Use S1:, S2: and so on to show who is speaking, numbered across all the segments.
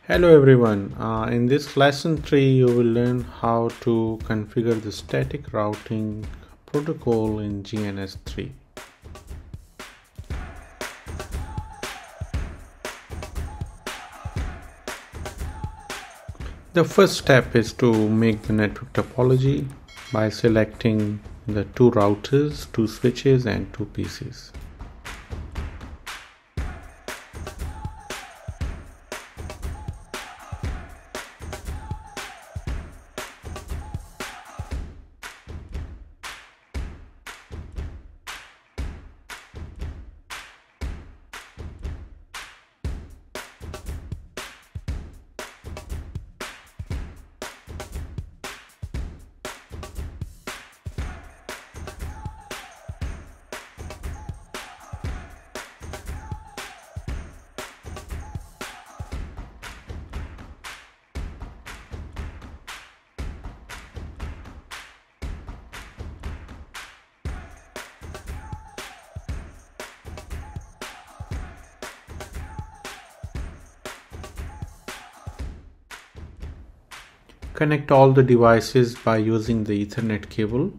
S1: Hello everyone. In this lesson 3 you will learn how to configure the static routing protocol in GNS3. The first step is to make the network topology by selecting the two routers, two switches and two PCs. Connect all the devices by using the Ethernet cable.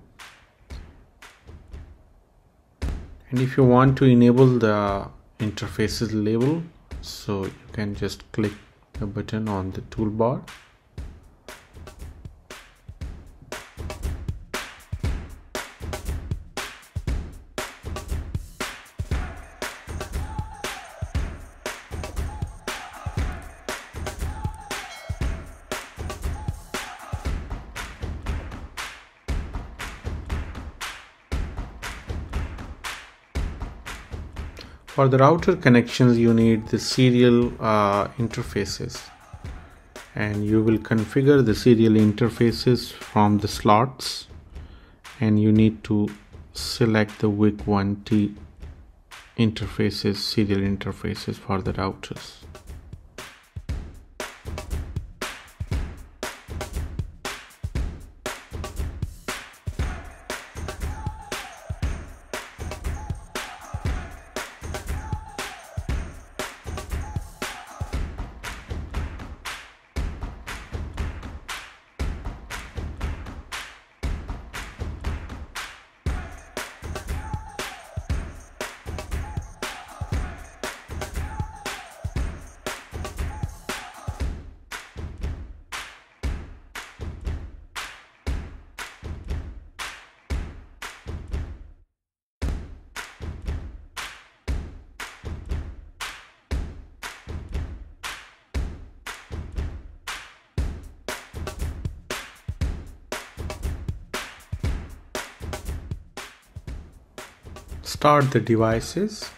S1: And if you want to enable the interfaces label, so you can just click the button on the toolbar. For the router connections you need the serial interfaces, and you will configure the serial interfaces from the slots, and you need to select the WIC1T interfaces, serial interfaces for the routers. Start the devices.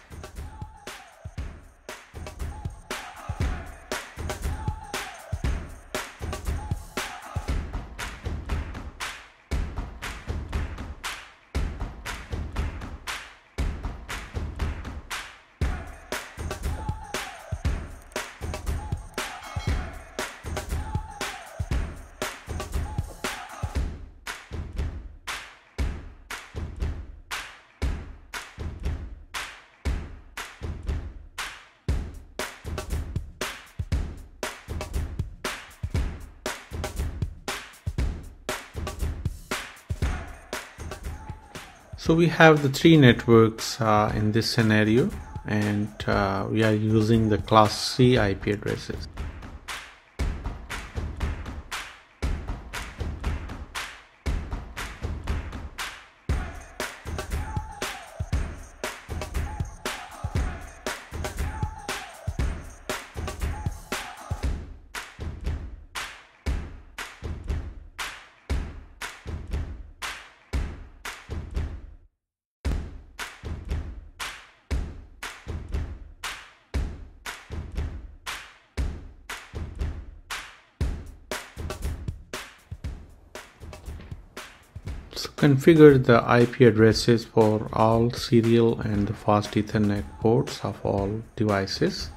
S1: So we have the three networks in this scenario, and we are using the class C IP addresses. So configure the IP addresses for all serial and the fast Ethernet ports of all devices.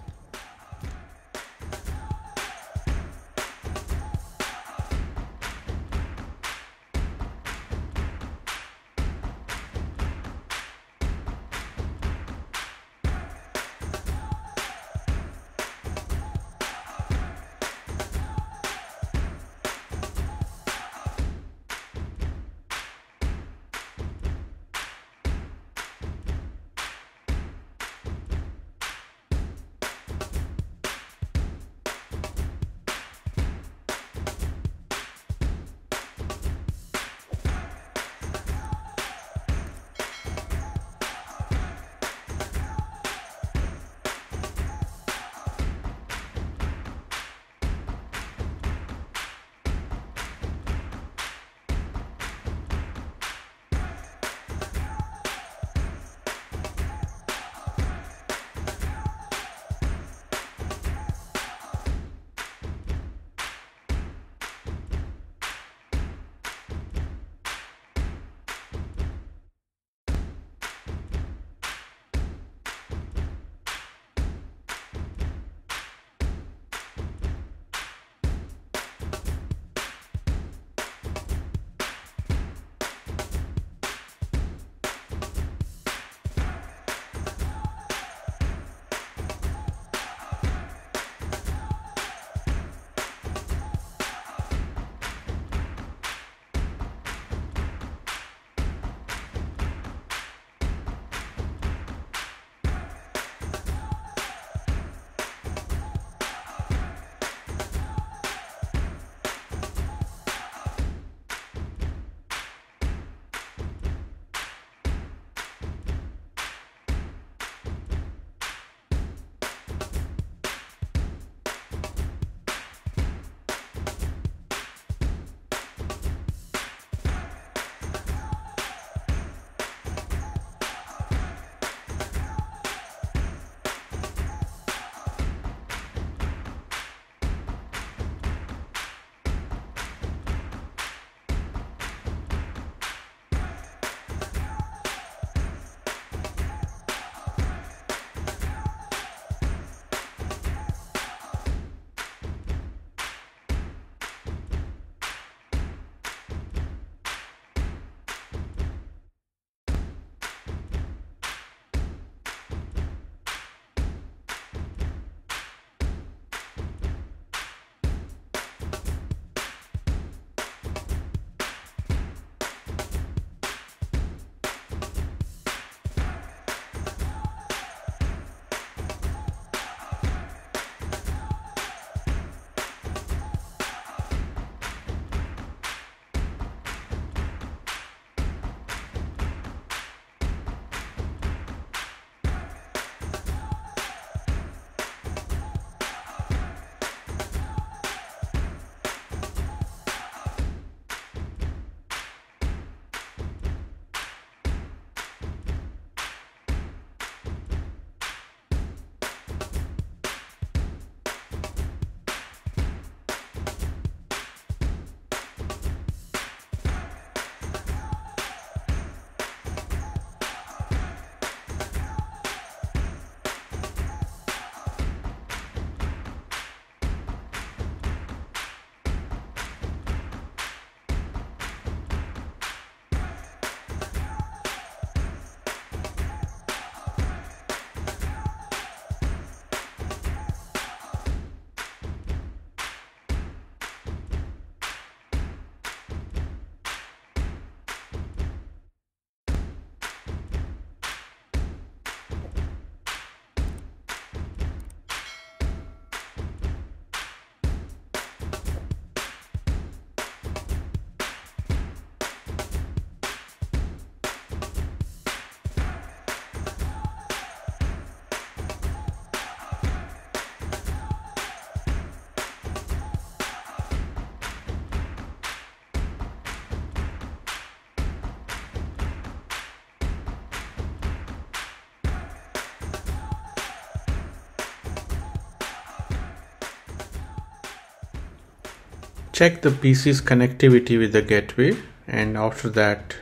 S1: check the PC's connectivity with the gateway, and after that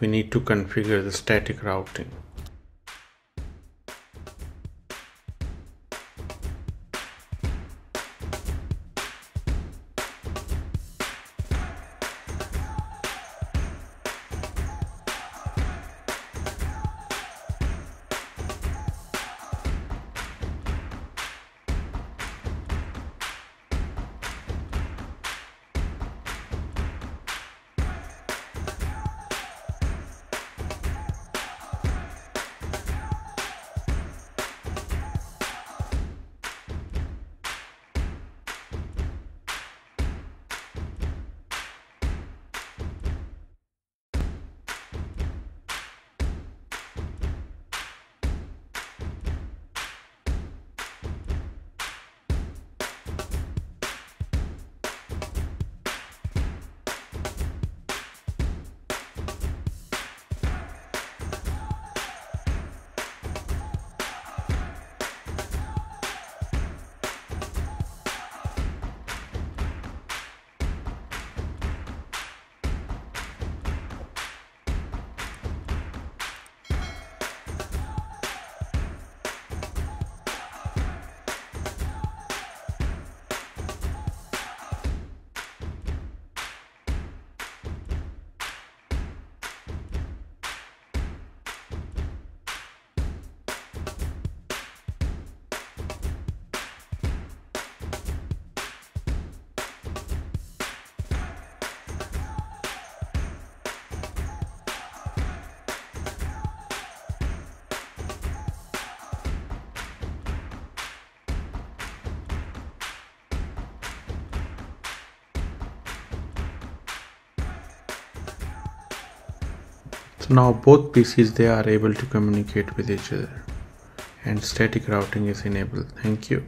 S1: we need to configure the static routing. So now both PCs, they are able to communicate with each other and static routing is enabled. Thank you.